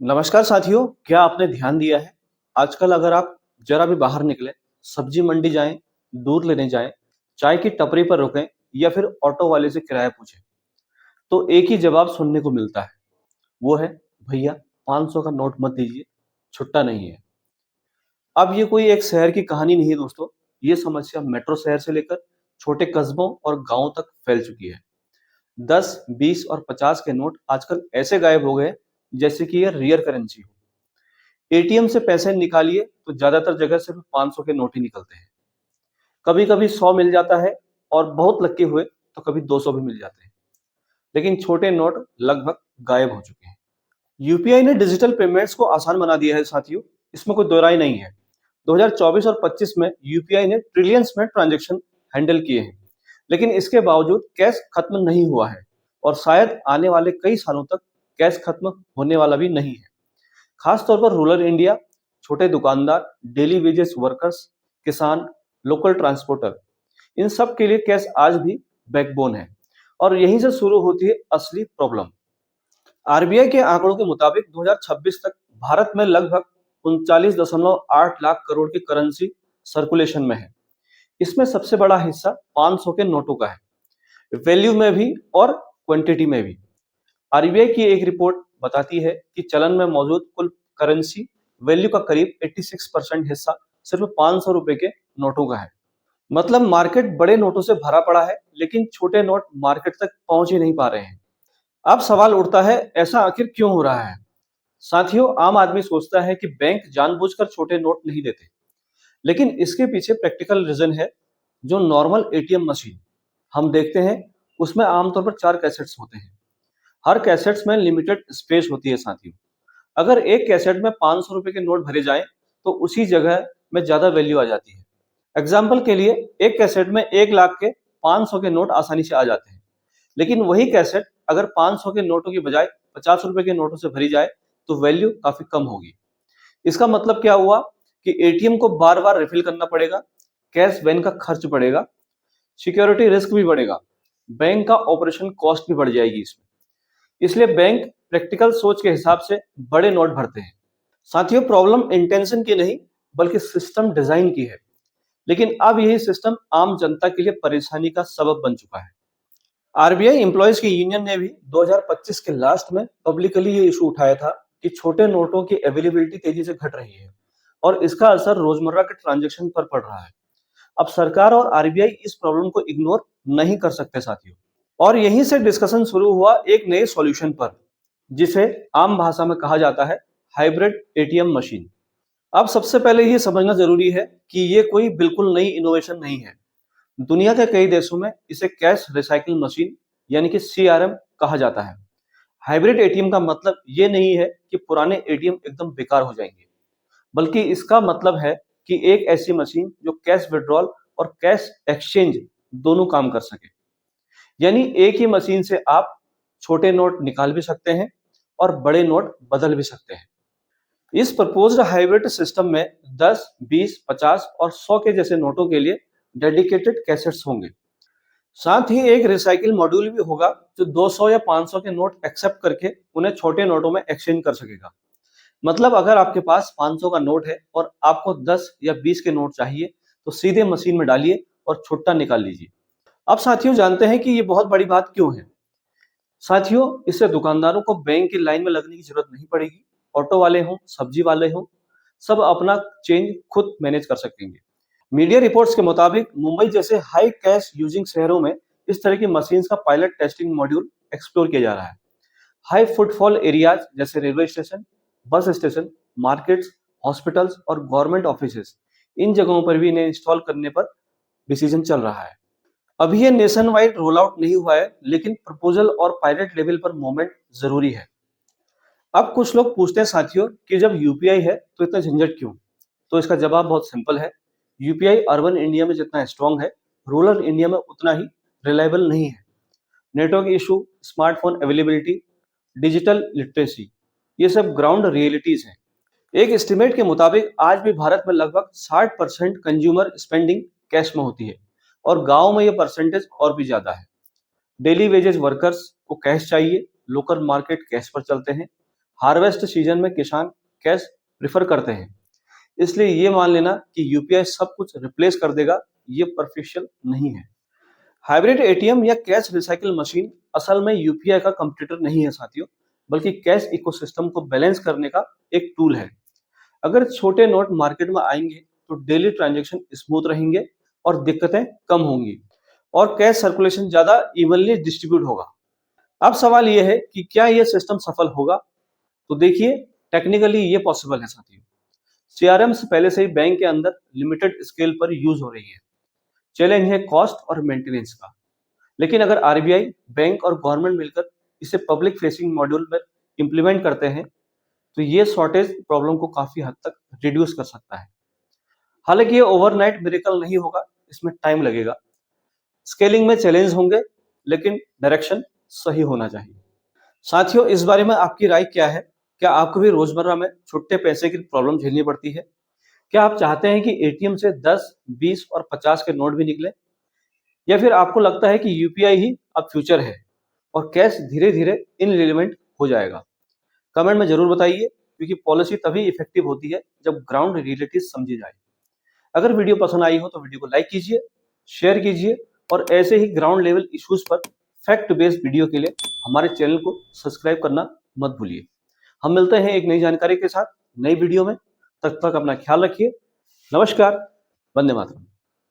नमस्कार साथियों, क्या आपने ध्यान दिया है? आजकल अगर आप जरा भी बाहर निकले, सब्जी मंडी जाएं, दूध लेने जाएं, चाय की टपरी पर रुकें या फिर ऑटो वाले से किराया पूछें, तो एक ही जवाब सुनने को मिलता है। वो है, भैया 500 का नोट मत दीजिए, छुट्टा नहीं है। अब ये कोई एक शहर की कहानी नहीं है दोस्तों, ये समस्या मेट्रो शहर से लेकर छोटे कस्बों और गांवों तक फैल चुकी है। 10, 20 और 50 के नोट आजकल ऐसे गायब हो गए जैसे कि ये रियर करेंसी हो। एटीएम से पैसे निकालिए तो ज्यादातर जगह सिर्फ 500 के नोट ही निकलते हैं। कभी कभी 100 मिल जाता है और बहुत लक्की हुए तो कभी 200 भी मिल जाते हैं, लेकिन छोटे नोट लगभग गायब हो चुके हैं। यूपीआई ने डिजिटल पेमेंट्स को आसान बना दिया है साथियों, इसमें कोई दो राय नहीं है। 2024 और 25 में यूपीआई ने ट्रिलियंस में ट्रांजैक्शन हैंडल किए हैं, लेकिन इसके बावजूद कैश खत्म नहीं हुआ है और शायद आने वाले कई सालों तक कैश खत्म होने वाला भी नहीं है। खास तौर पर रूरल इंडिया, छोटे दुकानदार, डेली वेजेस वर्कर्स, किसान, लोकल ट्रांसपोर्टर, इन सब के लिए कैश आज भी बैकबोन है और यहीं से शुरू होती है असली प्रॉब्लम। आरबीआई के आंकड़ों के मुताबिक 2026 तक भारत में लगभग 39.8 लाख करोड़ की करेंसी सर्कुलेशन में है। इसमें सबसे बड़ा हिस्सा 500 के नोटों का है, वैल्यू में भी और क्वांटिटी में भी। आरबीआई की एक रिपोर्ट बताती है कि चलन में मौजूद कुल करेंसी वैल्यू का करीब 86% हिस्सा सिर्फ 500 रुपए के नोटों का है। मतलब मार्केट बड़े नोटों से भरा पड़ा है, लेकिन छोटे नोट मार्केट तक पहुंच ही नहीं पा रहे हैं। अब सवाल उठता है, ऐसा आखिर क्यों हो रहा है? साथियों, आम आदमी सोचता है कि बैंक जानबूझकर छोटे नोट नहीं देते, लेकिन इसके पीछे प्रैक्टिकल रीजन है। जो नॉर्मल एटीएम मशीन हम देखते हैं, उसमें आमतौर पर 4 कैसेट्स होते हैं। हर कैसेट्स में लिमिटेड स्पेस होती है साथियों। अगर एक कैसेट में 500 रुपए के नोट भरे जाएं, तो उसी जगह में ज्यादा वैल्यू आ जाती है। एग्जाम्पल के लिए, एक कैसेट में 1 लाख के 500 के नोट आसानी से आ जाते हैं, लेकिन वही कैसेट अगर 500 के नोटों की बजाय 50 रुपए के नोटों से भरी जाए तो वैल्यू काफी कम होगी। इसका मतलब क्या हुआ कि एटीएम को बार बार रिफिल करना पड़ेगा, कैश वैन का खर्च बढ़ेगा, सिक्योरिटी रिस्क भी बढ़ेगा, बैंक का ऑपरेशन कॉस्ट भी बढ़ जाएगी इसमें। इसलिए बैंक प्रैक्टिकल सोच के हिसाब से बड़े नोट भरते हैं। साथियों, प्रॉब्लम इंटेंशन की नहीं बल्कि सिस्टम डिजाइन की है, लेकिन अब यही सिस्टम आम जनता के लिए परेशानी का सबब बन चुका है। आरबीआई एम्प्लॉयज की यूनियन ने भी 2025 के लास्ट में पब्लिकली ये इशू उठाया था कि छोटे नोटों की अवेलेबिलिटी तेजी से घट रही है और इसका असर रोजमर्रा के ट्रांजैक्शन पर पड़ रहा है। अब सरकार और आरबीआई इस प्रॉब्लम को इग्नोर नहीं कर सकते साथियों, और यहीं से डिस्कशन शुरू हुआ एक नए सॉल्यूशन पर, जिसे आम भाषा में कहा जाता है हाइब्रिड एटीएम मशीन। अब सबसे पहले ये समझना जरूरी है कि ये कोई बिल्कुल नई इनोवेशन नहीं है। दुनिया के कई देशों में इसे कैश रिसाइकिल मशीन यानी कि सीआरएम कहा जाता है। हाइब्रिड एटीएम का मतलब ये नहीं है कि पुराने एटीएम एकदम बेकार हो जाएंगे, बल्कि इसका मतलब है कि एक ऐसी मशीन जो कैश विड्रॉल और कैश एक्सचेंज दोनों काम कर सके। यानी एक ही मशीन से आप छोटे नोट निकाल भी सकते हैं और बड़े नोट बदल भी सकते हैं। इस प्रपोज्ड हाइब्रिड सिस्टम में 10, 20, 50 और 100 के जैसे नोटों के लिए डेडिकेटेड कैसेट्स होंगे। साथ ही एक रिसाइकिल मॉड्यूल भी होगा जो 200 या 500 के नोट एक्सेप्ट करके उन्हें छोटे नोटों में एक्सचेंज कर सकेगा। मतलब अगर आपके पास 500 का नोट है और आपको 10 या 20 के नोट चाहिए, तो सीधे मशीन में डालिए और छुट्टा निकाल लीजिए। अब साथियों, जानते हैं कि ये बहुत बड़ी बात क्यों है। साथियों, इससे दुकानदारों को बैंक की लाइन में लगने की जरूरत नहीं पड़ेगी। ऑटो वाले हों, सब्जी वाले हों, सब अपना चेंज खुद मैनेज कर सकेंगे। मीडिया रिपोर्ट्स के मुताबिक मुंबई जैसे हाई कैश यूजिंग शहरों में इस तरह की मशीन्स का पायलट टेस्टिंग मॉड्यूल एक्सप्लोर किया जा रहा है। हाई फुटफॉल एरियाज जैसे railway station, bus station, markets, hospitals और गवर्नमेंट ऑफिसेस, इन जगहों पर भी इन्हें इंस्टॉल करने पर डिसीजन चल रहा है। अभी ये नेशन वाइड रोल आउट नहीं हुआ है, लेकिन प्रपोजल और पायलट लेवल पर मूवमेंट जरूरी है। अब कुछ लोग पूछते हैं साथियों कि जब यूपीआई है तो इतना झंझट क्यों? तो इसका जवाब बहुत सिंपल है। यूपीआई अर्बन इंडिया में जितना स्ट्रांग है, रूरल इंडिया में उतना ही रिलायबल नहीं है। Network issue, smartphone availability, digital literacy, ये सब ग्राउंड रियलिटीज हैं। एक एस्टिमेट के मुताबिक आज भी भारत में लगभग 60% कंज्यूमर स्पेंडिंग कैश में होती है और गांव में ये परसेंटेज और भी ज्यादा है। डेली वेजेस वर्कर्स को कैश चाहिए, लोकल मार्केट कैश पर चलते हैं, हार्वेस्ट सीजन में किसान कैश प्रेफर करते हैं, इसलिए ये मान लेना कि यूपीआई सब कुछ रिप्लेस कर देगा, ये परफेक्शन नहीं है। हाइब्रिड एटीएम या कैश रिसाइकिल मशीन असल में यूपीआई का कंपटीटर नहीं है साथियों, बल्कि कैश इकोसिस्टम को बैलेंस करने का एक टूल है। अगर छोटे नोट मार्केट में आएंगे तो डेली ट्रांजैक्शन स्मूथ रहेंगे और दिक्कतें कम होंगी और कैश सर्कुलेशन ज्यादा इवनली डिस्ट्रीब्यूट होगा। अब सवाल यह है कि क्या यह सिस्टम सफल होगा? तो देखिए, टेक्निकली ये पॉसिबल है साथियों। सीआरएम से पहले से ही बैंक के अंदर लिमिटेड स्केल पर यूज हो रही है। चैलेंज है कॉस्ट और मेंटेनेंस का। लेकिन अगर आरबीआई, बैंक और गवर्नमेंट मिलकर इसे पब्लिक फेसिंग मॉड्यूल में इंप्लीमेंट करते हैं तो ये शॉर्टेज प्रॉब्लम को काफी हद तक रिड्यूस कर सकता है। हालांकि ये ओवरनाइट मिरेकल नहीं होगा, इसमें टाइम लगेगा। स्केलिंग में चैलेंज होंगे, लेकिन डायरेक्शन सही होना चाहिए। साथियों, इस बारे में आपकी राय क्या है? क्या आपको भी रोजमर्रा में छुट्टे पैसे की प्रॉब्लम झेलनी पड़ती है? क्या आप चाहते हैं कि एटीएम से 10, 20 और 50 के नोट भी निकले? या फिर आपको लगता है कि यूपीआई ही अब फ्यूचर है और कैश धीरे धीरे इनरिलेवेंट हो जाएगा? कमेंट में जरूर बताइए, क्योंकि पॉलिसी तभी इफेक्टिव होती है जब ग्राउंड रियलिटी समझी जाए। अगर वीडियो पसंद आई हो तो वीडियो को लाइक कीजिए, शेयर कीजिए और ऐसे ही ग्राउंड लेवल इश्यूज पर फैक्ट बेस्ड वीडियो के लिए हमारे चैनल को सब्सक्राइब करना मत भूलिए। हम मिलते हैं एक नई जानकारी के साथ नई वीडियो में। तब तक अपना ख्याल रखिए। नमस्कार। वंदे मातरम।